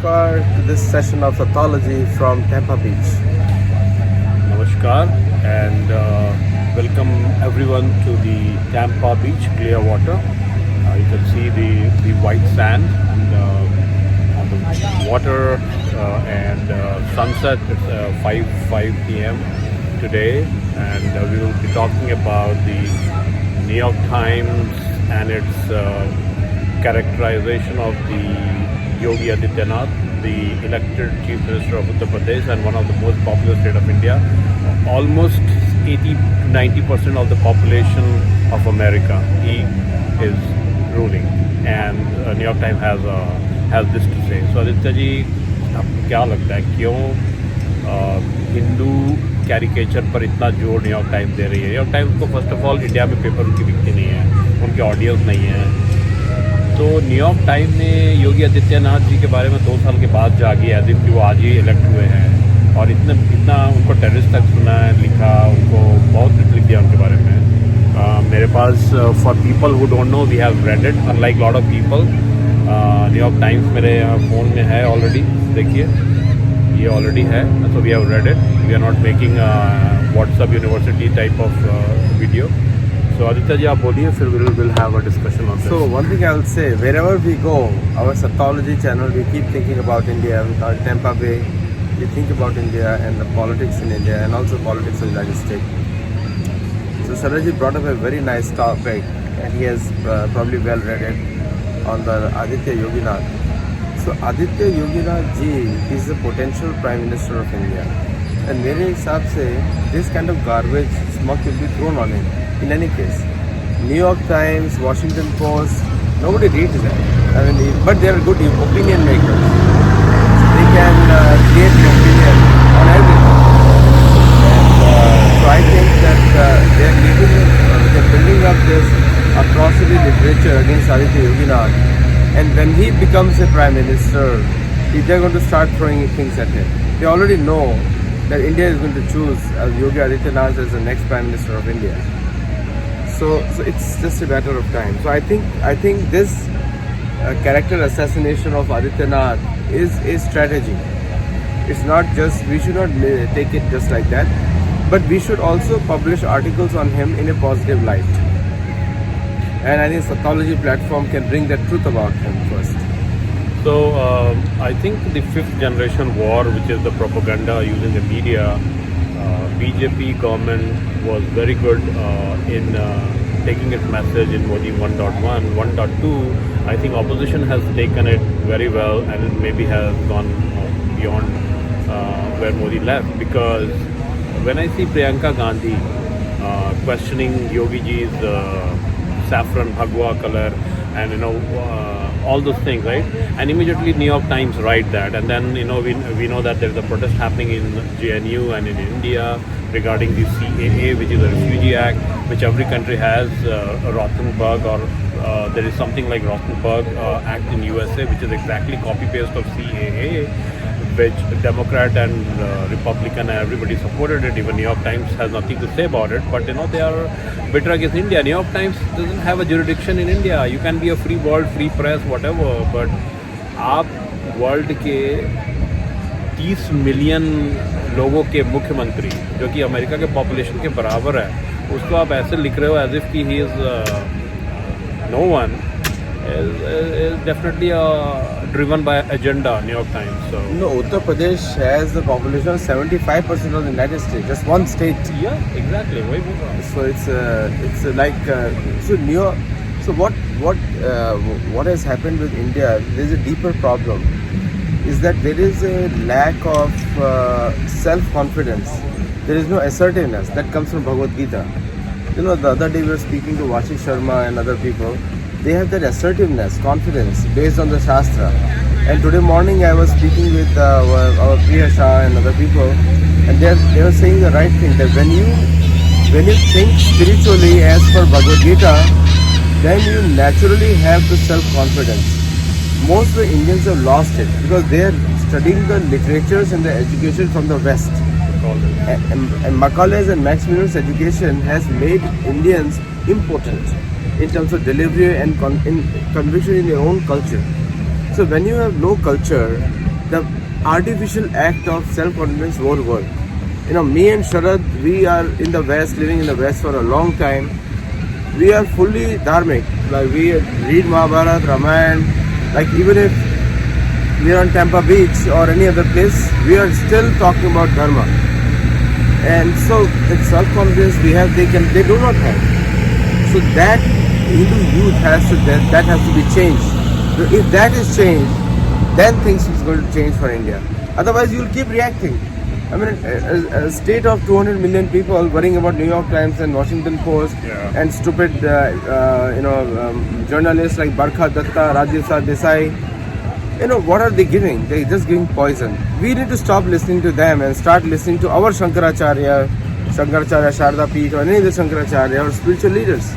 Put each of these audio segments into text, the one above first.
Namaskar to this session of Sattology from Tampa Beach. Namaskar and welcome everyone to the Tampa Beach clear water. You can see the white sand on the water and sunset. It's 5 p.m. today, and we will be talking about the New York Times and its characterization of the Yogi Adityanath, the elected Chief Minister of Uttar Pradesh and one of the most populous state of India. Almost 80-90% of the population of America, he is ruling, and New York Times has this to say. So Aditya ji, आपको क्या लगता है क्यों Hindu caricature पर इतना जोर New York times they रही है? न्यूयॉर्क टाइम्स को फर्स्ट ऑफ ऑल इंडिया में पेपर उनकी बिकती नहीं है, उनके ऑडियंस नहीं है। तो न्यूयॉर्क टाइम्स ने योगी आदित्यनाथ जी के बारे में 2 साल के बाद जागी एज इफ कि वो आज ही इलेक्ट हुए हैं, और इतना उनको टेररिस्ट तक सुना है, लिखा, उनको बहुत कुछ लिख दिया उनके बारे में। मेरे पास for people who don't know, we have read it unlike lot of people. New York Times मेरे फ़ोन में है ऑलरेडी, देखिए ये ऑलरेडी है, so we have read it. We are not making WhatsApp university type of video. So Aditya ji, आप बोलिए, फिर we'll have a discussion on this. So one thing I will say, wherever we go, our Sattology channel, we keep thinking about India. Tampa Bay, we think about India and the politics in India and also politics in the United States. So Saraji brought up a very nice topic, and he has probably well read it on the Aditya Yoginath. So Aditya Yoginath ji is the potential Prime Minister of India. And मेरे हिसाब से this kind of garbage smoke will be thrown on him. In any case, New York Times, Washington Post, nobody reads them. I mean, but they are good opinion makers. They can create an opinion on everything. And so I think that they're building up this atrocity literature against Aditya Yoginath. And when he becomes a prime minister, they're going to start throwing things at him. They already know that India is going to choose Yogi Adityanath as the next prime minister of India. So it's just a matter of time. So I think this character assassination of Adityanath is a strategy. It's not just, we should not take it just like that, but we should also publish articles on him in a positive light. And I think Sattology platform can bring that truth about him first. So I think the 5th generation war, which is the propaganda using the media, BJP government was very good in taking its message in Modi 1.1, 1.2. I think opposition has taken it very well, and it maybe has gone beyond where Modi left. Because when I see Priyanka Gandhi questioning Yogi ji's saffron bhagwa color and all those things, right? And immediately New York Times write that, and then we know that there is a protest happening in GNU and in India regarding the CAA, which is a refugee act, which every country has, a Rothenberg, or there is something like Rothenberg act in USA, which is exactly copy paste of CAA, which Democrat and Republican and everybody supported it. Even New York Times has nothing to say about it, but they are bitter against India. New York Times doesn't have a jurisdiction in India. You can be a free world, free press, whatever, but आप world के 30 million लोगों के मुख्यमंत्री, जो कि America के population के बराबर है, उसको आप ऐसे लिख रहे हो एज इफ कि he is no one, is definitely driven by agenda. New York Times. So no, Uttar Pradesh has the population of 75% of the United States, just one state. Yeah, exactly. So it's like so New York. So what has happened with India? There is a deeper problem. Is that there is a lack of self-confidence. There is no assertiveness that comes from Bhagavad Gita. The other day we were speaking to Vashi Sharma and other people. They have that assertiveness, confidence based on the Shastra. And today morning I was speaking with our Priya Shah and other people, and they were saying the right thing, that when you think spiritually as per Bhagavad Gita, then you naturally have the self-confidence. Most of the Indians have lost it because they are studying the literatures and the education from the West. And Macaulay's and Max Muller's education has made Indians impotent in terms of delivery and conviction in your own culture. So when you have no culture, the artificial act of self-confidence won't work. You know, me and Sharad, we are in the West, living in the West for a long time. We are fully dharmic. Like we read Mahabharata, Ramayana. Like even if we are on Tampa Beach or any other place, we are still talking about dharma. And so the self-confidence we have, they do not have. So that Hindu youth has to be changed. So if that is changed, then things is going to change for India. Otherwise, you will keep reacting. I mean, a state of 200 million people worrying about New York Times and Washington Post and stupid, journalists like Barkha Datta, Rajyasa Desai. You know, what are they giving? They're just giving poison. We need to stop listening to them and start listening to our Shankaracharya, Sharda Peeth, or any of the Shankaracharya or spiritual leaders,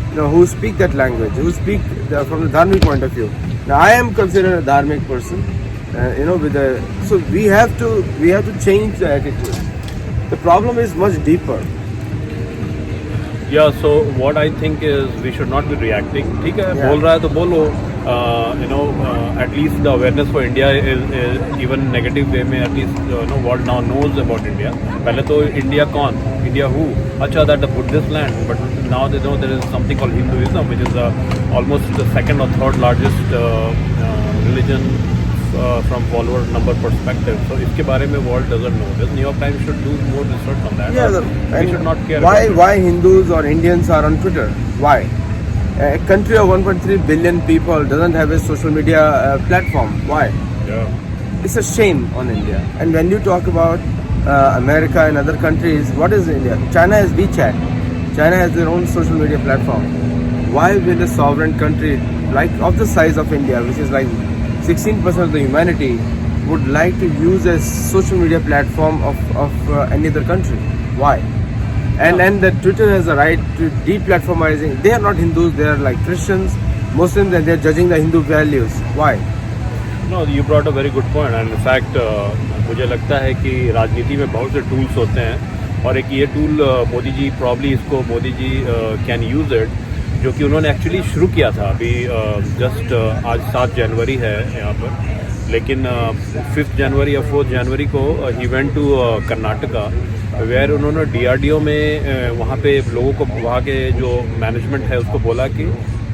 you know, who speak that language, who speak from the dharmic point of view. Now, I am considered a dharmic person. So we have to change the attitude. The problem is much deeper. Yeah, so what I think is we should not be reacting. ठीक है, बोल रहा है तो बोलो. At least the awareness for India is even negative way में at least world now knows about India. पहले तो India कौन? India who? अच्छा, that the Buddhist land, but now they know there is something called Hinduism, which is almost the second or third largest religion from follower number perspective. So इसके बारे में world doesn't know. The New York Times should do more research on that. Yeah, we should not care. Why Hindus or Indians are on Twitter? Why? A country of 1.3 billion people doesn't have a social media platform. Why? Yeah. It's a shame on India. And when you talk about America and other countries, what is India? China has WeChat. China has their own social media platform. Why will a sovereign country like of the size of India, which is like 16% of the humanity, would like to use a social media platform of any other country? Why? And that Twitter has a right to deplatformizing. They are not Hindus, they are like Christians, Muslims, and they are judging the Hindu values. Why? No, you brought a very good point. And in fact, मुझे लगता है कि राजनीति में बहुत से tools होते हैं, और एक ये tool मोदी जी probably इसको Modi ji can use it, जो कि उन्होंने एक्चुअली शुरू किया था अभी जस्ट आज 7 जनवरी है यहाँ पर, लेकिन 5th जनवरी या 4th जनवरी को ही वेंट टू कर्नाटका, वेयर उन्होंने DRDO में वहाँ पे लोगों को, वहाँ के जो मैनेजमेंट है उसको बोला कि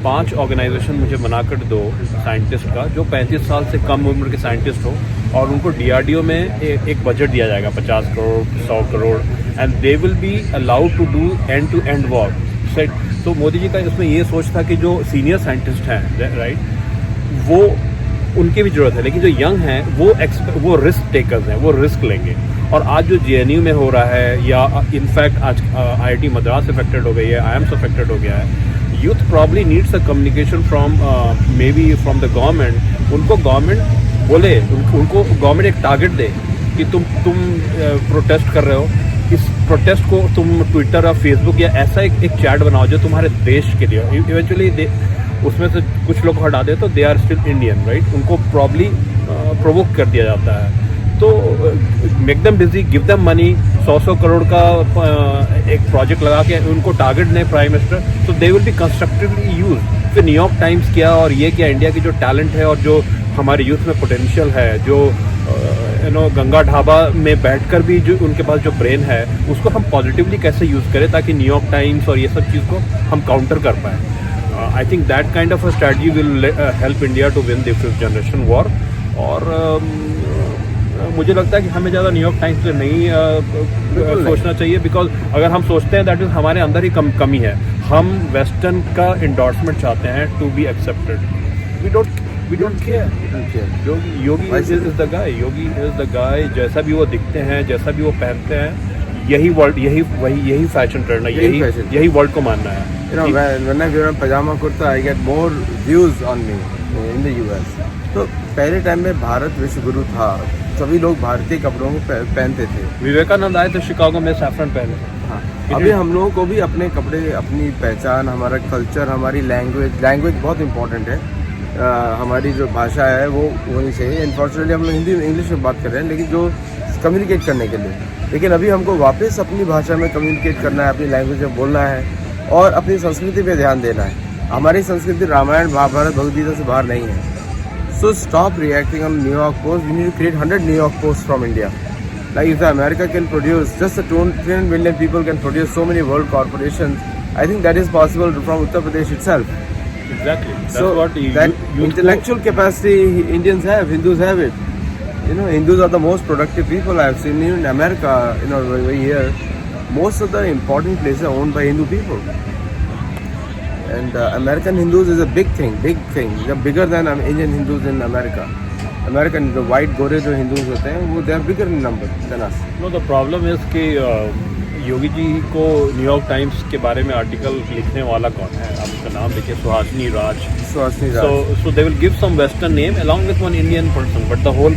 5 ऑर्गेनाइजेशन मुझे बनाकर दो साइंटिस्ट का जो 35 साल से कम उम्र के साइंटिस्ट हो, और उनको DRDO में एक बजट दिया जाएगा 50 crore 100 crore, and they will be allowed to do end to end work set. तो मोदी जी का इसमें ये सोच था कि जो सीनियर साइंटिस्ट हैं, राइट, वो उनकी भी ज़रूरत है, लेकिन जो यंग हैं वो रिस्क टेकर्स हैं, वो रिस्क लेंगे. और आज जो JNU में हो रहा है, या इनफैक्ट आज IIT मद्रास अफेक्टेड हो गई है, IIMS अफेक्टेड हो गया है, youth probably needs a communication from may be from the government. उनको गवर्नमेंट बोले, उनको गवर्नमेंट एक टारगेट दे कि तुम प्रोटेस्ट कर रहे हो, इस प्रोटेस्ट को तुम ट्विटर या फेसबुक या ऐसा एक चैट बनाओ जो तुम्हारे देश के लिए. इवेंचुअली उसमें से कुछ लोग हटा दे तो they are still Indian, right, उनको प्रॉब्ली प्रोवोक कर दिया जाता है. तो make them busy, give them money, 100 crore का एक प्रोजेक्ट लगा के उनको टारगेट दें प्राइम मिनिस्टर, तो दे विल बी कंस्ट्रक्टिवली यूज. फिर न्यूयॉर्क टाइम्स क्या और ये क्या, इंडिया की जो टैलेंट है और जो हमारे यूथ में पोटेंशियल है, जो गंगा ढाबा में बैठकर भी जो उनके पास जो ब्रेन है, उसको हम पॉजिटिवली कैसे यूज़ करें ताकि न्यूयॉर्क टाइम्स और ये सब चीज़ को हम काउंटर कर पाएँ. I think that kind of a strategy will help India to win the 5th generation war. और मुझे लगता है कि हमें ज़्यादा न्यूयॉर्क टाइम्स से नहीं सोचना चाहिए, बिकॉज अगर हम सोचते हैं दैट इज़ हमारे अंदर ही कमी है. हम वेस्टर्न का इंडोर्समेंट चाहते हैं to be accepted. We don't care. Yogi is the guy. Yogi is the guy. जैसा भी वो दिखते हैं, जैसा भी वो पहनते हैं, यही फैशन ट्रेंड है, यही वर्ल्ड को मानना है. You know, when I wear a pajama kurta, I get more views on me in the US. तो पहले टाइम में भारत विश्व गुरु था, सभी लोग भारतीय कपड़ों को पहनते थे. विवेकानंद आए थे शिकागो में सैफरन पहने. हाँ, अभी हम लोगों को भी अपने कपड़े, अपनी पहचान, हमारा कल्चर, हमारी लैंग्वेज बहुत इंपॉर्टेंट है. हमारी जो भाषा है वो वहीं से. अनफॉर्चुनेटली हम लोग हिंदी इंग्लिश में बात कर रहे हैं, लेकिन जो कम्युनिकेट करने के लिए, लेकिन अभी हमको वापस अपनी भाषा में कम्युनिकेट करना है, अपनी लैंग्वेज में बोलना है और अपनी संस्कृति पे ध्यान देना है. हमारी संस्कृति रामायण महाभारत भगवद गीता से बाहर नहीं है. So stop reacting on New York Post. We need to create 100 New York Posts from India. Like if the America can produce, just the 200 million people can produce so many world corporations, I think that is possible from Uttar Pradesh itself. Exactly. That's So what that intellectual capacity Indians have, Hindus have it. You know, Hindus are the most productive people I have seen in America. You know, over here, most of the important places are owned by Hindu people. And American Hindus is a big thing. They're bigger than Indian Hindus in America. American, the white गोरे जो Hindus होते हैं, वो they are bigger in number than us. No, the problem is कि योगी जी को New York times के बारे में article लिखने वाला कौन है? आप उसका नाम देखिए, सुहासिनी राज. So they will give some Western name along with one Indian person, but the whole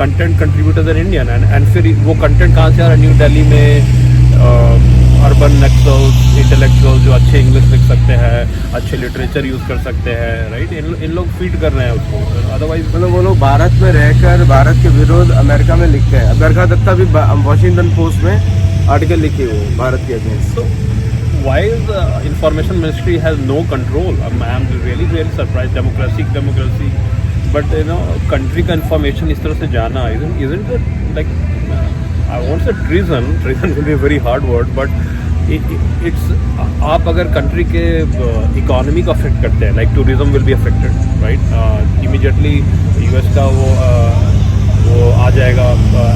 content contributors are Indian. And फिर वो content कहाँ से आ रहा है? न्यू दिल्ली में अर्बन नक्सल्स, इंटेलेक्चुअल जो अच्छे इंग्लिश लिख सकते हैं, अच्छे लिटरेचर यूज कर सकते हैं, राइट? इन लोग फीड कर रहे हैं उसको. अदरवाइज मतलब वो लोग भारत में रहकर भारत के विरोध अमेरिका में लिखते हैं. अमेरिका दत्ता भी वॉशिंगटन पोस्ट में आर्टिकल लिखे हुए भारत के against. So why is the information ministry has no control? I'm really surprised. Democracy, but you know, country का information इस तरह से जाना isn't it like I won't say treason will be a very hard word, but it's आप अगर country के economy को affect करते हैं, like tourism will be affected, right? Immediately US का वो आ जाएगा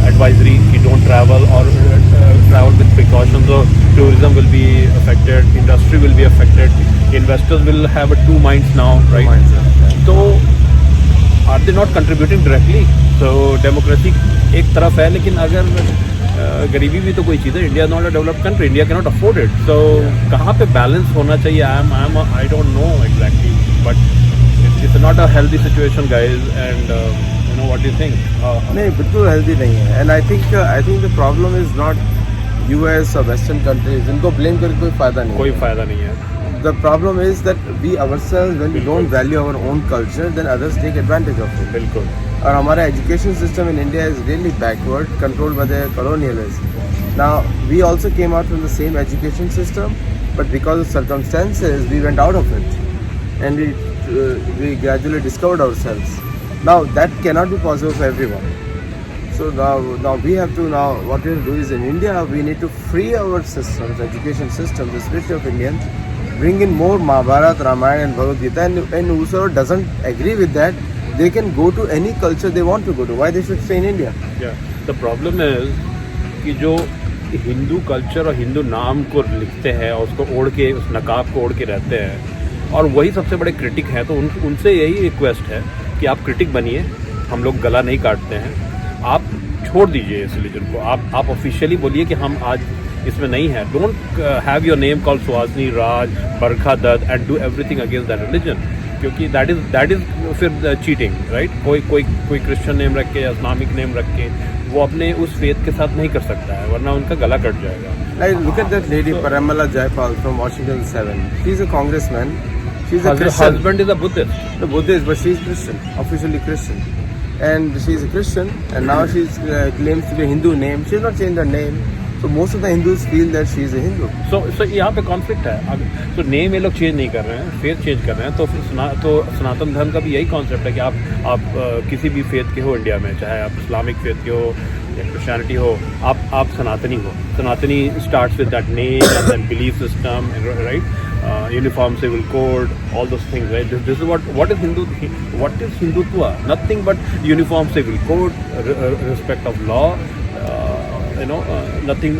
एडवाइजरी कि डोंट ट्रैवल और ट्रैवल विद प्रिकॉशंस. और tourism will be affected, industry will be affected, investors will have to minds now, right? तो are they not contributing directly? तो democracy एक तरफ है, लेकिन अगर गरीबी भी तो कोई चीज़ है. India not a developed country, India can not afford it. So कहाँ पे बैलेंस होना चाहिए? I don't know exactly, but it's not a healthy situation guys. And you know what do you think? नहीं, बिल्कुल हेल्दी नहीं है. And I think the problem is not US और western countries. इनको ब्लेम करके कोई फायदा नहीं है. The problem is that we ourselves, when we don't value our own culture, then others take advantage of it. बिल्कुल. और हमारा education system in India is really backward, controlled by the colonialists. Now, we also came out from the same education system, but because of circumstances, we went out of it. And we gradually discovered ourselves. Now, that cannot be possible for everyone. So now we have to, what we have to do is in India, we need to free our systems, education systems, especially of Indians, bring in more Mahabharata, Ramayana and Bhagavad Gita, and whoever doesn't agree with that, they can go to any culture they want to go to. Why they should stay in India? Yeah. The problem is कि जो Hindu culture और हिंदू नाम को लिखते हैं और उसको ओढ़ के, उस नकाब को ओढ़ के रहते हैं, और वही सबसे बड़े क्रिटिक हैं, तो उनसे यही रिक्वेस्ट है कि आप क्रिटिक बनिए. हम लोग गला नहीं काटते हैं. आप छोड़ दीजिए इस रिलीजन को. आप ऑफिशियली बोलिए कि हम आज इसमें नहीं है. Don't have your name called Suhasini Raj, Barkha Dutt and do everything against that religion, क्योंकि दैट इज फिर चीटिंग, राइट? कोई क्रिश्चियन नेम रख के या इस्लामिक नेम रख के वो अपने उस फेथ के साथ नहीं कर सकता है, वरना उनका गला कट जाएगा. Like, look at that lady Paramala Jaipal from Washington 7. She's a congressman. She's a Christian. Her husband is a Buddhist. The Buddhist, but she's Christian, officially Christian. And she's a Christian, and now she's claims to be a Hindu name. She's not changed her name. So most of the Hindus feel that she is a Hindu. So यहाँ पे conflict है. तो name ये लोग change नहीं कर रहे हैं, फेथ चेंज कर रहे हैं. तो सनातन धर्म का भी यही कॉन्सेप्ट है कि आप किसी भी फेथ के हो इंडिया में, चाहे आप इस्लामिक फेथ के हो या क्रिश्चियनिटी हो, आप सनातनी हो. Sanatani starts with that name and then belief system, right? Uniform civil code, all those things, right? This is what is Hindutva? Nothing but uniform civil code, respect of law, nothing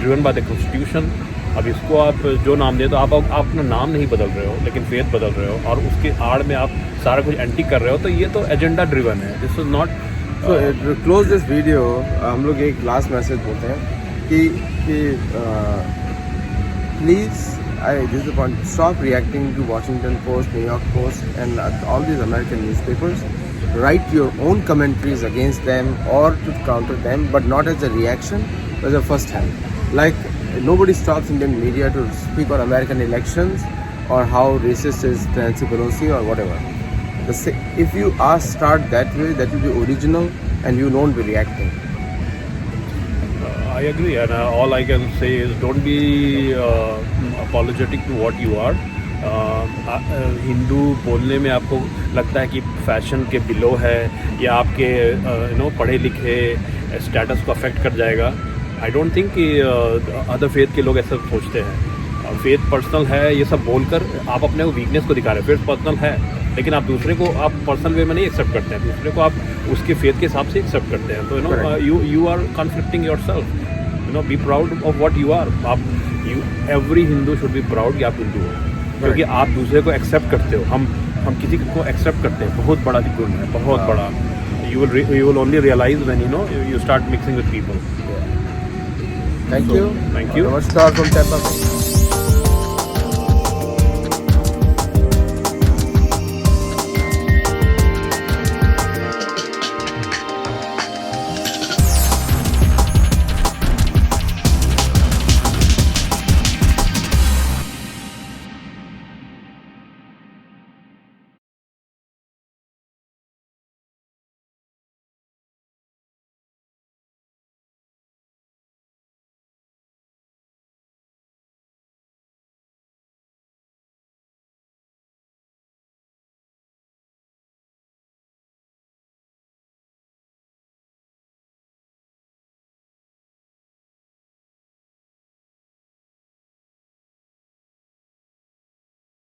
driven by the constitution. अब इसको आप जो नाम दे, तो आप अपना नाम नहीं बदल रहे हो, लेकिन फेथ बदल रहे हो, और उसके आड़ में आप सारा कुछ एंटी कर रहे हो. तो ये तो एजेंडा ड्रिवन है. This is not. So to close this video, हम लोग एक लास्ट मैसेज बोलते हैं कि please, this is the point, stop reacting to Washington Post, New York Post and all these American newspapers. Write your own commentaries against them or to counter them, but not as a reaction, but as a first hand. Like, nobody stops Indian media to speak on American elections or how racist is Nancy Pelosi or whatever. If you start that way, that will be original and you won't be reacting. I agree, and all I can say is don't be apologetic to what you are. Hindu बोलने में आपको लगता है कि fashion के below है या आपके पढ़े लिखे स्टेटस को अफेक्ट कर जाएगा। आई डोंट थिंक कि अदर फेथ के लोग ऐसा सोचते हैं। फेथ पर्सनल है ये सब बोलकर आप अपने वीकनेस को दिखा रहे हैं। फेथ पर्सनल है लेकिन आप दूसरे को आप पर्सनल वे में नहीं एक्सेप्ट करते हैं, दूसरे को आप उसके फेथ के हिसाब से एक्सेप्ट करते हैं। तो you are conflicting yourself. Be proud of what you are. आप every Hindu should be proud कि आप हिंदू हो, क्योंकि आप दूसरे को एक्सेप्ट करते हो। हम किसी को एक्सेप्ट करते हैं, बहुत बड़ा गुण है, बहुत बड़ा। you will only realize when you start mixing with people. Thank you. Thank you. Namaskar from Tampa.